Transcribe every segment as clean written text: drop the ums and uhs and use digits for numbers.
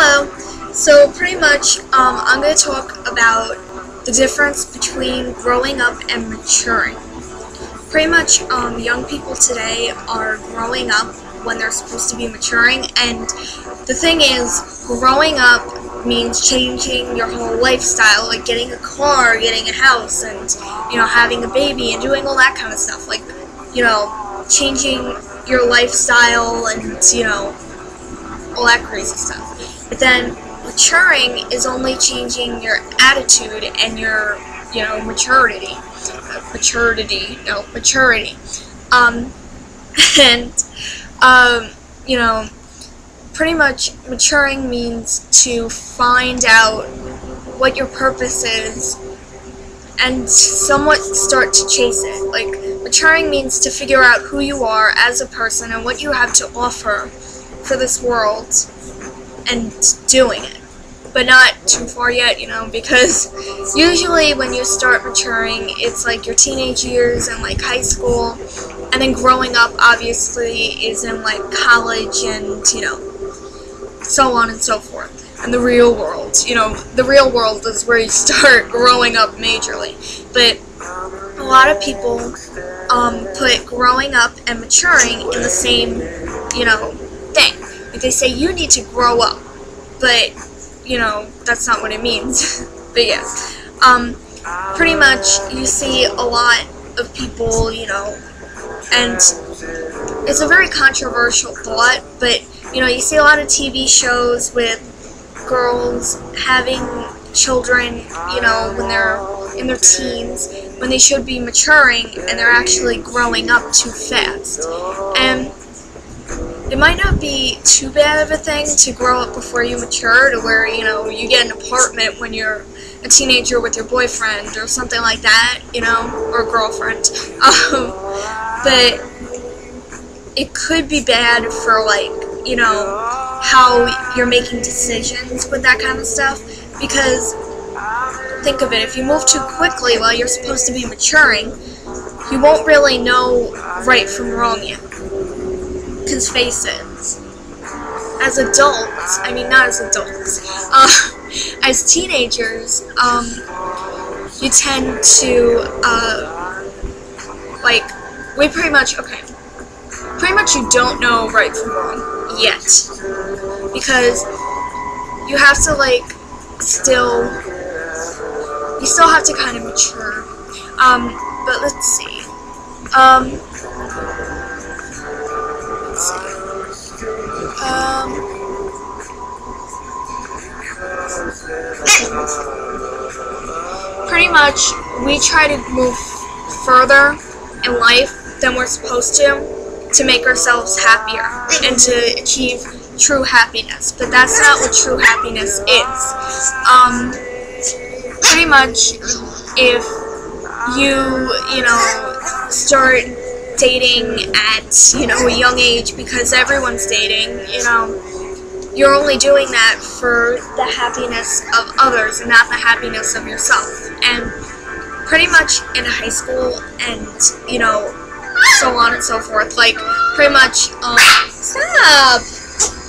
Hello. So pretty much, I'm going to talk about the difference between growing up and maturing. Pretty much, young people today are growing up when they're supposed to be maturing, and the thing is, growing up means changing your whole lifestyle, like getting a car, getting a house, and, having a baby, and doing all that kind of stuff, like, changing your lifestyle and, all that crazy stuff. But then maturing is only changing your attitude and your, maturity. And, pretty much maturing means to find out what your purpose is and somewhat start to chase it. Like, maturing means to figure out who you are as a person and what you have to offer for this world and doing it. But not too far yet, because usually when you start maturing, it's like your teenage years and like high school, and then growing up obviously is in like college and, so on and so forth. And the real world, the real world is where you start growing up majorly. But a lot of people put growing up and maturing in the same, thing. Like they say you need to grow up, but that's not what it means. But yeah, pretty much you see a lot of people, and it's a very controversial thought, but you see a lot of TV shows with girls having children, when they're in their teens, when they should be maturing, and they're actually growing up too fast. And it might not be too bad of a thing to grow up before you mature, to where, you get an apartment when you're a teenager with your boyfriend or something like that, or girlfriend. But it could be bad for, like, how you're making decisions with that kind of stuff, because think of it, if you move too quickly while you're supposed to be maturing, you won't really know right from wrong yet. Because face it, as adults, not as adults, as teenagers, you tend to, we pretty much you don't know right from wrong yet, because you have to, you still have to kind of mature, but let's see, pretty much we try to move further in life than we're supposed to make ourselves happier and to achieve true happiness, but that's not what true happiness is. Pretty much if you start dating at, a young age, because everyone's dating, you're only doing that for the happiness of others and not the happiness of yourself. And pretty much in high school and, so on and so forth, like, pretty much, stop!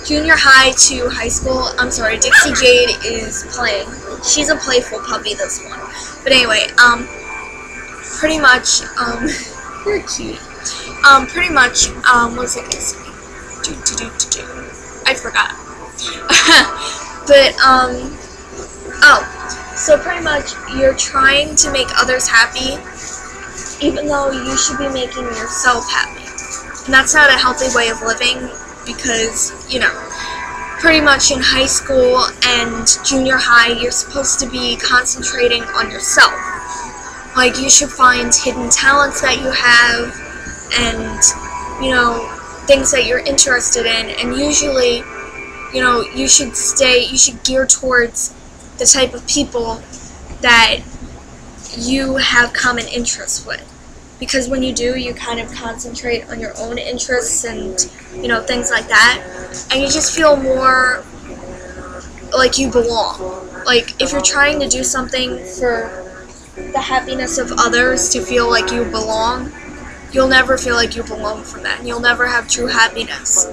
Junior high to high school, I'm sorry, Dixie Jade is playing. She's a playful puppy, this one. But anyway, pretty much, you're cute. Pretty much, what was I gonna say? I forgot. But, so pretty much, you're trying to make others happy, even though you should be making yourself happy. And that's not a healthy way of living, because, pretty much in high school and junior high, you're supposed to be concentrating on yourself. Like, you should find hidden talents that you have, and, things that you're interested in, and usually, you should gear towards the type of people that you have common interests with. Because when you do, you kind of concentrate on your own interests and, things like that, and you just feel more like you belong. Like, if you're trying to do something for the happiness of others to feel like you belong, you'll never feel like you belong from that, and you'll never have true happiness.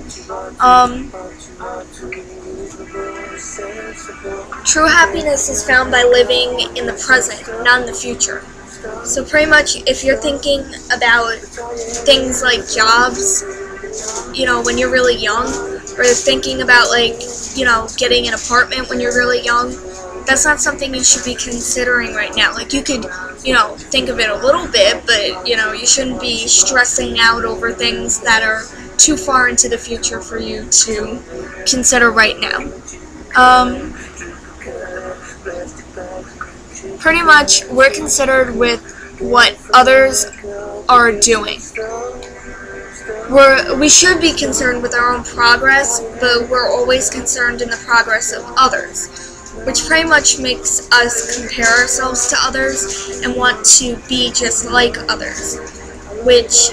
True happiness is found by living in the present, not in the future. So pretty much if you're thinking about things like jobs, when you're really young, or thinking about getting an apartment when you're really young, that's not something you should be considering right now. Like you could, think of it a little bit, but you shouldn't be stressing out over things that are too far into the future for you to consider right now. Pretty much we're considered with what others are doing. We should be concerned with our own progress, but we're always concerned in the progress of others, which pretty much makes us compare ourselves to others and want to be just like others, which,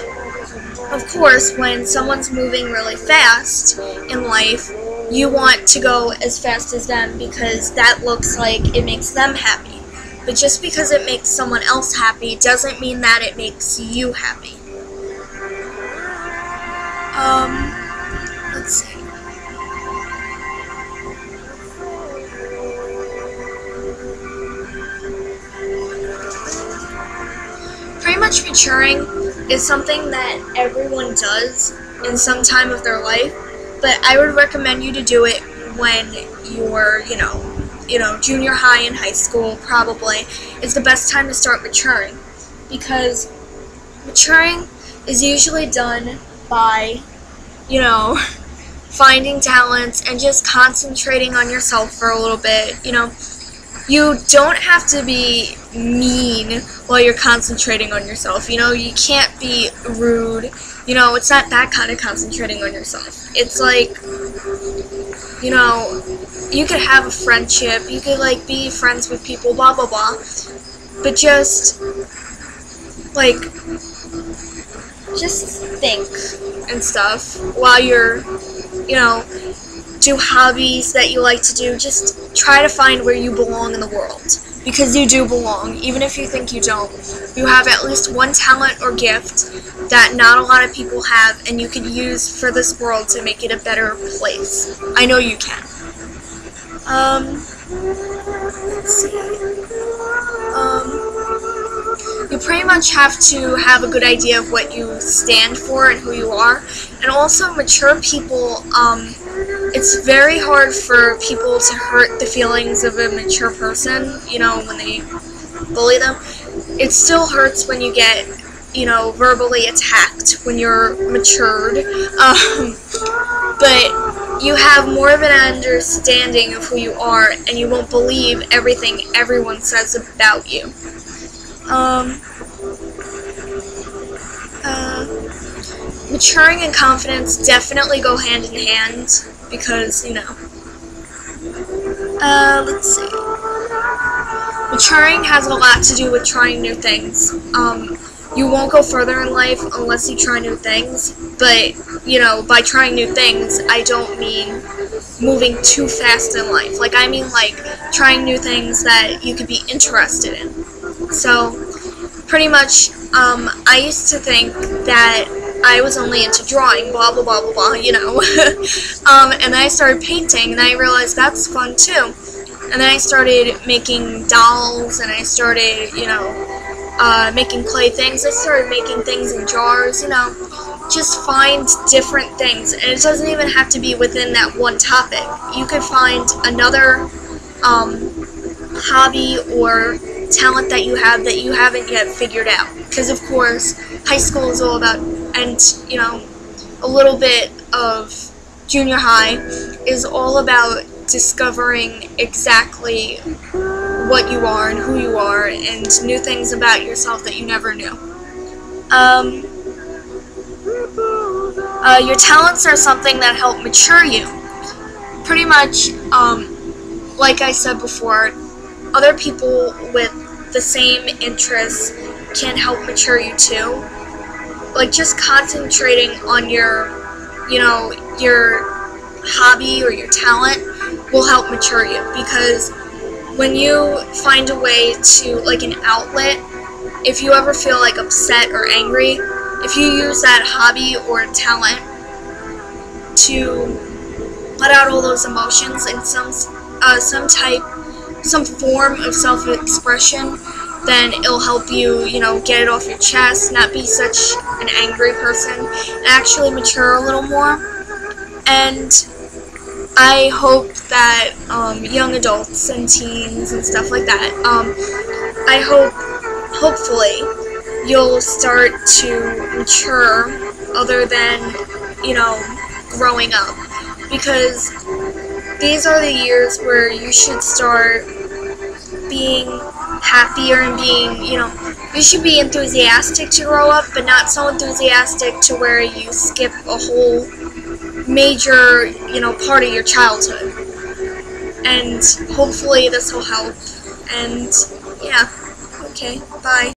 of course, when someone's moving really fast in life, you want to go as fast as them because that looks like it makes them happy. But just because it makes someone else happy doesn't mean that it makes you happy. Let's see. Pretty much maturing is something that everyone does in some time of their life, but I would recommend you to do it when you're, junior high and high school probably is the best time to start maturing, because maturing is usually done by, finding talents and just concentrating on yourself for a little bit. You don't have to be mean while you're concentrating on yourself. You can't be rude. It's not that kind of concentrating on yourself. It's like, you could have a friendship, you could, be friends with people, blah, blah, blah, but just think and stuff while you're, do hobbies that you like to do. Just try to find where you belong in the world, because you do belong, even if you think you don't. You have at least one talent or gift that not a lot of people have, and you can use for this world to make it a better place. I know you can. Let's see. You pretty much have to have a good idea of what you stand for and who you are. And also, mature people, it's very hard for people to hurt the feelings of a mature person, when they bully them. It still hurts when you get, verbally attacked when you're matured. But you have more of an understanding of who you are, and you won't believe everything everyone says about you. Maturing and confidence definitely go hand in hand, because, let's see. Maturing has a lot to do with trying new things. You won't go further in life unless you try new things, but, by trying new things, I don't mean moving too fast in life. I mean, trying new things that you could be interested in. So, pretty much, I used to think that I was only into drawing, blah, blah, blah, blah, blah, and then I started painting, and I realized that's fun, too. And then I started making dolls, and I started, making clay things. I started making things in jars, just find different things. And it doesn't even have to be within that one topic. You could find another hobby or talent that you have that you haven't yet figured out. Because, of course, high school is all about, and, a little bit of junior high is all about discovering exactly what you are and who you are, and new things about yourself that you never knew. Your talents are something that help mature you. Pretty much, like I said before, other people with the same interests can help mature you too. Just concentrating on your hobby or your talent will help mature you, because when you find a way to, an outlet, if you ever feel upset or angry, if you use that hobby or talent to let out all those emotions in some form of self-expression, then it'll help you, get it off your chest, not be such an angry person, and actually mature a little more. And I hope that young adults and teens and stuff like that, hopefully, you'll start to mature other than, growing up. Because these are the years where you should start being happier and being, you should be enthusiastic to grow up, but not so enthusiastic to where you skip a whole major, part of your childhood. And hopefully this will help. And yeah, okay, bye.